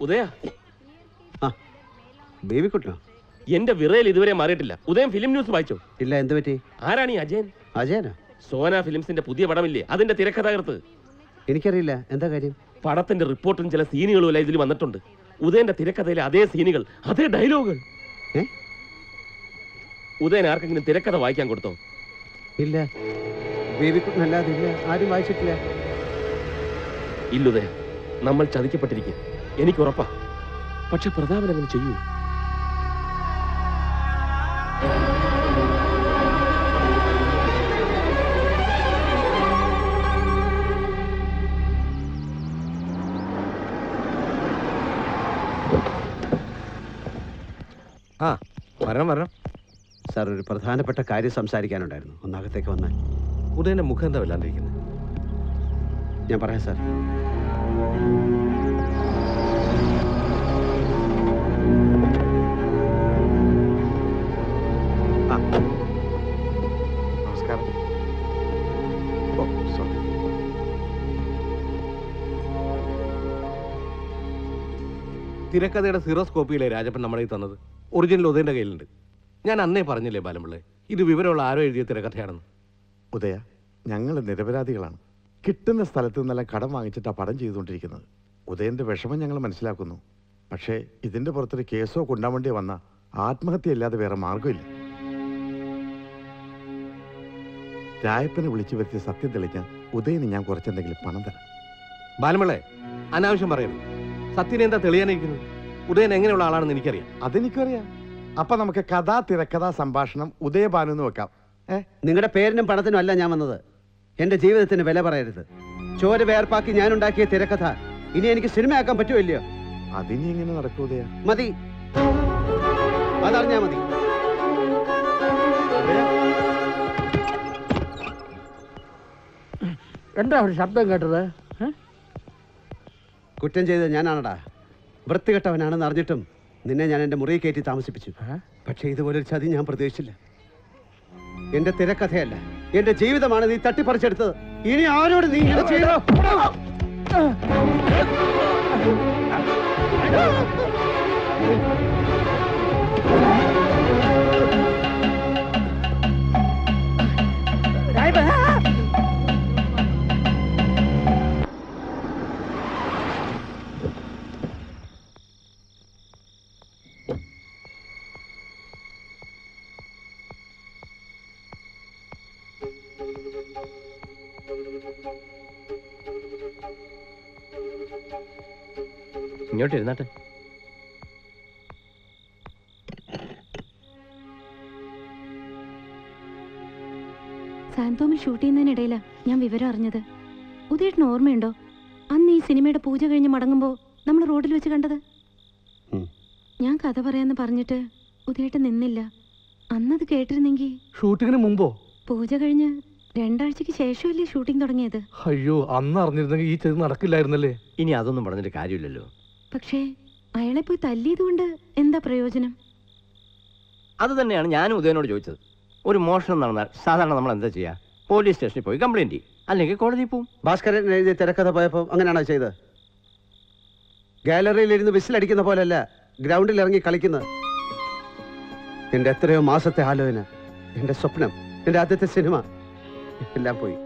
ഉദയ ബേബിക്കുട്ടനോ? എന്റെ വിറയിൽ ഇതുവരെ മാറിയിട്ടില്ല. ഉദയം ഫിലിം ന്യൂസ് വായിച്ചോ? ഇല്ല, എന്ത് പറ്റി? ആരാണ് ഈ അജയൻ? അജയനോ? സോന ഫിലിംസിന്റെ പുതിയ പടമില്ലേ, അതിന്റെ തിരക്കഥാകൃത്ത്. എനിക്കറിയില്ല, എന്താ കാര്യം? പടത്തിന്റെ റിപ്പോർട്ടും ചില സീനുകളും എല്ലാം ഇതിൽ വന്നിട്ടുണ്ട്. ഉദയന്റെ തിരക്കഥയിലെ അതേ സീനുകൾ, അതേ ഡയലോഗുകൾ. ഉദയൻ ആർക്കെങ്കിലും തിരക്കഥ വായിക്കാൻ കൊടുത്തോ? ഇല്ല, ബേബിക്കുട്ടൻ അല്ലാതെ ഇല്ല, ആരും വായിച്ചിട്ടില്ല. ഇല്ലുദയ, നമ്മൾ ചതിക്കപ്പെട്ടിരിക്കും, എനിക്ക് ഉറപ്പാ. പക്ഷെ പ്രതാപൻ അങ്ങനെ ചെയ്യൂ? വരണം സാർ, ഒരു പ്രധാനപ്പെട്ട കാര്യം സംസാരിക്കാനുണ്ടായിരുന്നു. ഒന്നകത്തേക്ക് വന്നാൽ. ഉദയന്റെ മുഖം എന്താ വല്ലാണ്ടിരിക്കുന്നത്? ഞാൻ പറയാം സാർ. നമസ്കാരം. തിരക്കഥയുടെ സീറോസ്കോപ്പിയിലെ രാജപ്പൻ നമ്മുടെ ഈ തന്നത് ഒറിജിനൽ ഉദയന്റെ കയ്യിലുണ്ട്. ഞാൻ അന്നേ പറഞ്ഞില്ലേ ബാലമ്പിള്ളേ, ഇത് വിവരമുള്ള ആരോ എഴുതിയ തിരക്കഥയാണെന്ന്. ഉദയ, ഞങ്ങൾ നിരപരാധികളാണ്. കിട്ടുന്ന സ്ഥലത്ത് നിന്നെല്ലാം കടം വാങ്ങിച്ചിട്ടാണ് പടം ചെയ്തുകൊണ്ടിരിക്കുന്നത്. ഉദയന്റെ വിഷമം ഞങ്ങൾ മനസ്സിലാക്കുന്നു. പക്ഷേ ഇതിന്റെ പുറത്തൊരു കേസോ കൊണ്ടാവേണ്ടി വന്ന ആത്മഹത്യയല്ലാതെ വേറെ മാർഗമില്ല. രായപ്പനെ വിളിച്ചു വരുത്തിയ സത്യം തെളിഞ്ഞാൽ ഉദയന് ഞാൻ കുറച്ചെന്തെങ്കിലും പണം തരാം. ബാലമ്പിള്ളേ, അനാവശ്യം പറയരുത്. സത്യനെ എന്താ തെളിയാനിരിക്കുന്നത്? ഉദയൻ എങ്ങനെയുള്ള ആളാണെന്ന് എനിക്കറിയാം. അതെനിക്കറിയാം. അപ്പൊ നമുക്ക് കഥാ തിരക്കഥാ സംഭാഷണം ഉദയഭാനു എന്ന് വെക്കാം. നിങ്ങളുടെ പേരിനും പണത്തിനും അല്ല ഞാൻ വന്നത്. എന്റെ ജീവിതത്തിന് വില പറയരുത്. ചോര വേർപ്പാക്കി ഞാൻ ഉണ്ടാക്കിയ തിരക്കഥ ഇനി എനിക്ക് സിനിമയാക്കാൻ പറ്റുമല്ലയോ? അതിനി എങ്ങനെ നടക്കും ഉദയ? മതി, അതറിഞ്ഞാ മതി. എന്താ ഒരു ശബ്ദം കേട്ടത്? കുറ്റം ചെയ്തത് ഞാനാണടാ. വൃത്തികെട്ടവനാണെന്ന് അറിഞ്ഞിട്ടും നിന്നെ ഞാൻ എന്റെ മുറിയിൽ കയറ്റി താമസിപ്പിച്ചു. പക്ഷേ ഇതുപോലൊരു ചതി ഞാൻ പ്രതീക്ഷിച്ചില്ല. എന്റെ തിരക്കഥയല്ല, എന്റെ ജീവിതമാണ് നീ തട്ടിപ്പറിച്ചെടുത്തത്. ഇനി ആരോട് നീ ഇങ്ങനെ ചെയ്തോ? ഇങ്ങോട്ട് ഇരുന്നാട്ടെ. സാന്തോമിൽ ഷൂട്ട് ചെയ്യുന്നതിനിടയിലാ ഞാൻ വിവരം അറിഞ്ഞത്. ഉദയേട്ടന് ഓർമ്മയുണ്ടോ അന്ന് ഈ സിനിമയുടെ പൂജ കഴിഞ്ഞ് മടങ്ങുമ്പോ നമ്മൾ റോഡിൽ വെച്ച് കണ്ടത്? ഞാൻ കഥ പറയാന്ന് പറഞ്ഞിട്ട് ഉദയേട്ടൻ നിന്നില്ല. അന്നത് കേട്ടിരുന്നെങ്കിൽ. ഷൂട്ടിങ്ങിന് മുമ്പോ? പൂജ കഴിഞ്ഞ് 2 ആഴ്ചക്ക് ശേഷമല്ലേ ഷൂട്ടിംഗ് തുടങ്ങിയത്? അയ്യോ, അന്ന് അറിഞ്ഞിരുന്നെങ്കിൽ ഈ ചെയ്ത് നടക്കില്ലായിരുന്നല്ലേ. ഇനി അതൊന്നും പറഞ്ഞിട്ട് കാര്യമില്ലല്ലോ. പക്ഷേ അയാളെ പോയി തല്ലിയത് കൊണ്ട് എന്താ പ്രയോജനം? അത് തന്നെയാണ് ഞാനും ഉദയനോട് ചോദിച്ചത്. ഒരു മോഷണം നടന്നാൽ സാധാരണ നമ്മൾ എന്താ ചെയ്യാ? പോലീസ് സ്റ്റേഷനിൽ പോയി കംപ്ലൈന്റ് ചെയ്യും, അല്ലെങ്കിൽ കോടതിയിൽ പോവും. ഭാസ്കരൻ എഴുതിയ തിരക്കഥ പോയപ്പോ അങ്ങനെയാണോ ചെയ്തത്? ഗാലറിയിൽ ഇരുന്ന് വിസിലടിക്കുന്ന പോലല്ല ഗ്രൗണ്ടിൽ ഇറങ്ങി കളിക്കുന്നത്. എന്റെ എത്രയോ മാസത്തെ ആലോചന, എന്റെ സ്വപ്നം, എന്റെ ആദ്യത്തെ സിനിമ എല്ലാം പോയി.